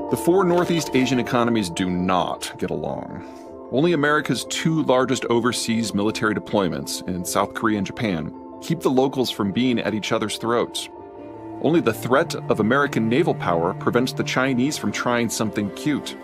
The four Northeast Asian economies do not get along. Only America's two largest overseas military deployments, in South Korea and Japan, keep the locals from being at each other's throats. Only the threat of American naval power prevents the Chinese from trying something cute.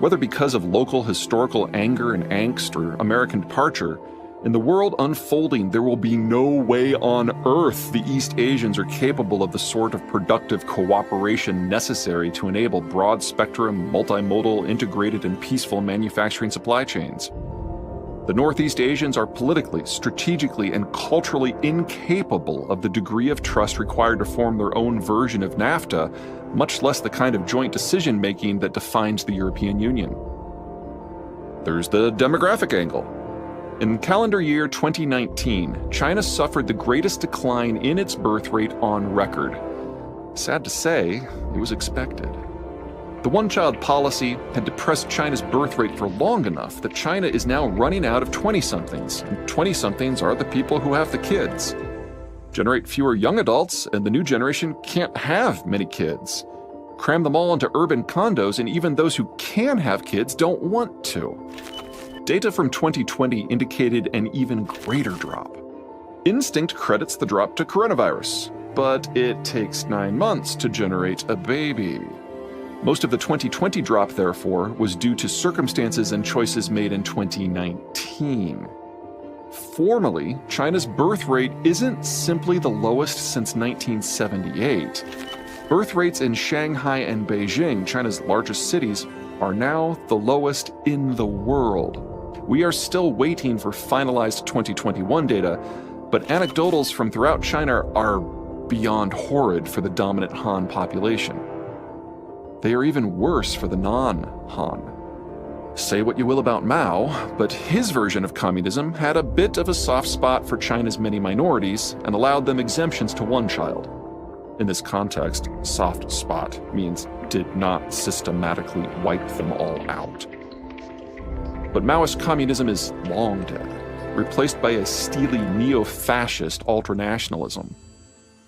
Whether because of local historical anger and angst or American departure, in the world unfolding, there will be no way on earth the East Asians are capable of the sort of productive cooperation necessary to enable broad-spectrum, multimodal, integrated, and peaceful manufacturing supply chains. The Northeast Asians are politically, strategically, and culturally incapable of the degree of trust required to form their own version of NAFTA, much less the kind of joint decision-making that defines the European Union. There's the demographic angle. In calendar year 2019, China suffered the greatest decline in its birth rate on record. Sad to say, it was expected. The one-child policy had depressed China's birth rate for long enough that China is now running out of 20-somethings, and 20-somethings are the people who have the kids. Generate fewer young adults, and the new generation can't have many kids. Cram them all into urban condos, and even those who can have kids don't want to. Data from 2020 indicated an even greater drop. Instinct credits the drop to coronavirus, but it takes 9 months to generate a baby. Most of the 2020 drop, therefore, was due to circumstances and choices made in 2019. Formally, China's birth rate isn't simply the lowest since 1978. Birth rates in Shanghai and Beijing, China's largest cities, are now the lowest in the world. We are still waiting for finalized 2021 data, but anecdotals from throughout China are beyond horrid for the dominant Han population. They are even worse for the non-Han. Say what you will about Mao, but his version of communism had a bit of a soft spot for China's many minorities and allowed them exemptions to one child. In this context, soft spot means did not systematically wipe them all out. But Maoist communism is long dead, replaced by a steely neo-fascist ultranationalism.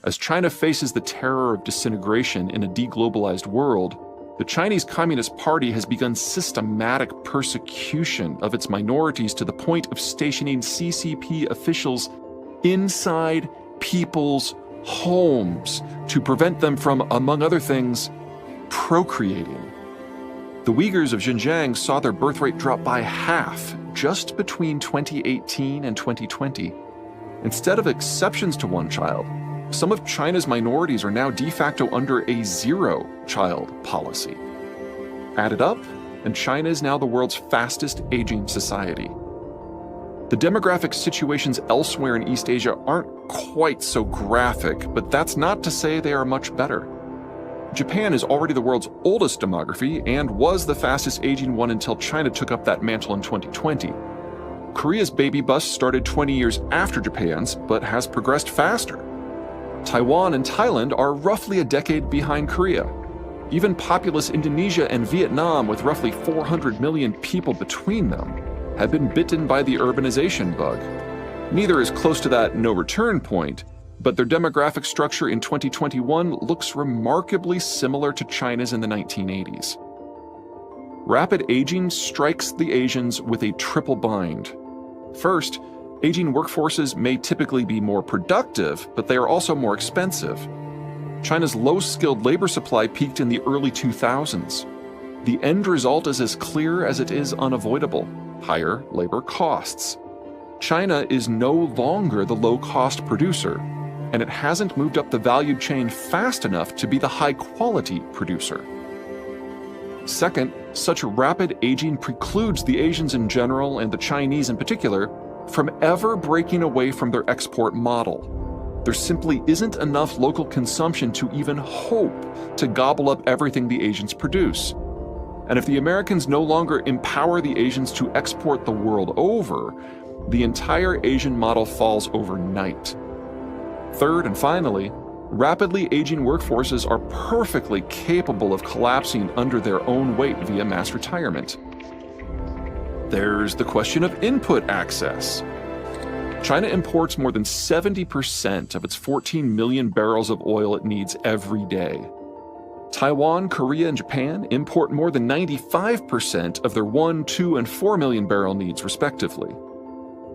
As China faces the terror of disintegration in a deglobalized world, the Chinese Communist Party has begun systematic persecution of its minorities to the point of stationing CCP officials inside people's homes to prevent them from, among other things, procreating. The Uyghurs of Xinjiang saw their birth rate drop by half just between 2018 and 2020. Instead of exceptions to one child, some of China's minorities are now de facto under a zero-child policy. Add it up, and China is now the world's fastest aging society. The demographic situations elsewhere in East Asia aren't quite so graphic, but that's not to say they are much better. Japan is already the world's oldest demography and was the fastest aging one until China took up that mantle in 2020. Korea's baby bust started 20 years after Japan's, but has progressed faster. Taiwan and Thailand are roughly a decade behind Korea. Even populous Indonesia and Vietnam, with roughly 400 million people between them, have been bitten by the urbanization bug. Neither is close to that no-return point, but their demographic structure in 2021 looks remarkably similar to China's in the 1980s. Rapid aging strikes the Asians with a triple bind. First, aging workforces may typically be more productive, but they are also more expensive. China's low-skilled labor supply peaked in the early 2000s. The end result is as clear as it is unavoidable: higher labor costs. China is no longer the low-cost producer, and it hasn't moved up the value chain fast enough to be the high-quality producer. Second, such rapid aging precludes the Asians in general, and the Chinese in particular, from ever breaking away from their export model. There simply isn't enough local consumption to even hope to gobble up everything the Asians produce. And if the Americans no longer empower the Asians to export the world over, the entire Asian model falls overnight. Third and finally, rapidly aging workforces are perfectly capable of collapsing under their own weight via mass retirement. There's the question of input access. China imports more than 70% of its 14 million barrels of oil it needs every day. Taiwan, Korea, and Japan import more than 95% of their 1, 2, and 4 million barrel needs, respectively.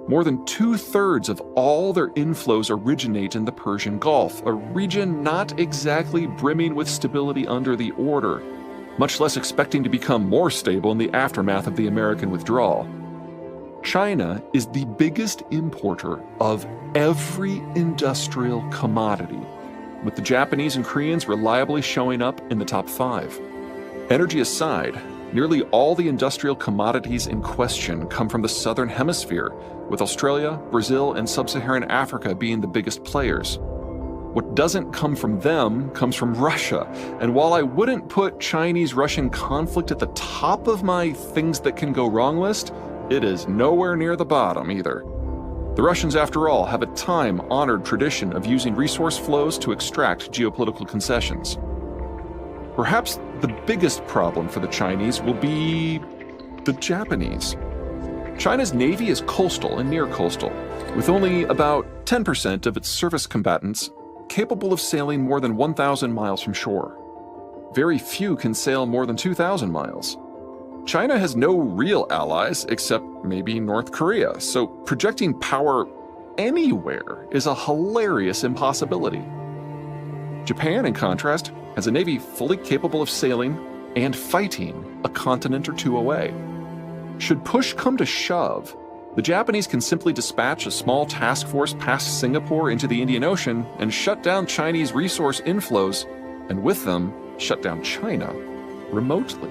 More than 2/3 of all their inflows originate in the Persian Gulf, a region not exactly brimming with stability under the order, much less expecting to become more stable in the aftermath of the American withdrawal. China is the biggest importer of every industrial commodity, with the Japanese and Koreans reliably showing up in the top 5. Energy aside, nearly all the industrial commodities in question come from the southern hemisphere, with Australia, Brazil, and sub-Saharan Africa being the biggest players. What doesn't come from them comes from Russia, and while I wouldn't put Chinese-Russian conflict at the top of my things that can go wrong list, it is nowhere near the bottom either. The Russians, after all, have a time-honored tradition of using resource flows to extract geopolitical concessions. Perhaps the biggest problem for the Chinese will be the Japanese. China's navy is coastal and near coastal, with only about 10% of its surface combatants capable of sailing more than 1,000 miles from shore. Very few can sail more than 2,000 miles. China has no real allies except maybe North Korea, so projecting power anywhere is a hilarious impossibility. Japan, in contrast, has a navy fully capable of sailing and fighting a continent or two away. Should push come to shove, the Japanese can simply dispatch a small task force past Singapore into the Indian Ocean and shut down Chinese resource inflows, and with them, shut down China remotely.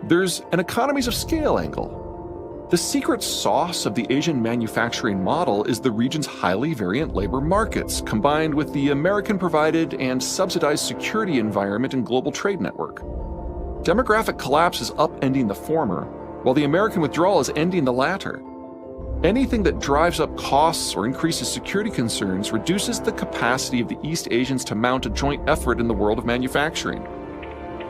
There's an economies of scale angle. The secret sauce of the Asian manufacturing model is the region's highly variant labor markets, combined with the American-provided and subsidized security environment and global trade network. Demographic collapse is upending the former, while the American withdrawal is ending the latter. Anything that drives up costs or increases security concerns reduces the capacity of the East Asians to mount a joint effort in the world of manufacturing.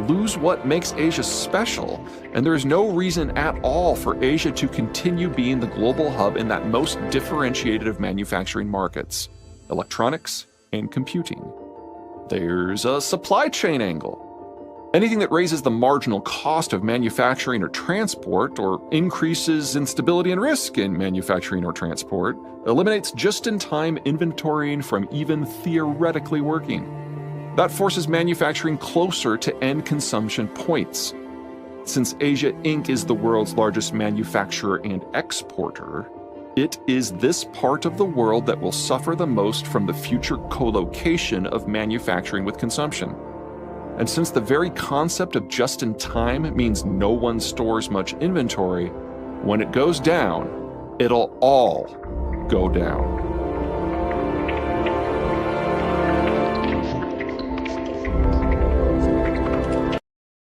Lose what makes Asia special, and there is no reason at all for Asia to continue being the global hub in that most differentiated of manufacturing markets, electronics and computing. There's a supply chain angle. Anything that raises the marginal cost of manufacturing or transport, or increases instability and risk in manufacturing or transport, eliminates just-in-time inventorying from even theoretically working. That forces manufacturing closer to end consumption points. Since Asia Inc. is the world's largest manufacturer and exporter, it is this part of the world that will suffer the most from the future co-location of manufacturing with consumption. And since the very concept of just-in-time means no one stores much inventory, when it goes down, it'll all go down.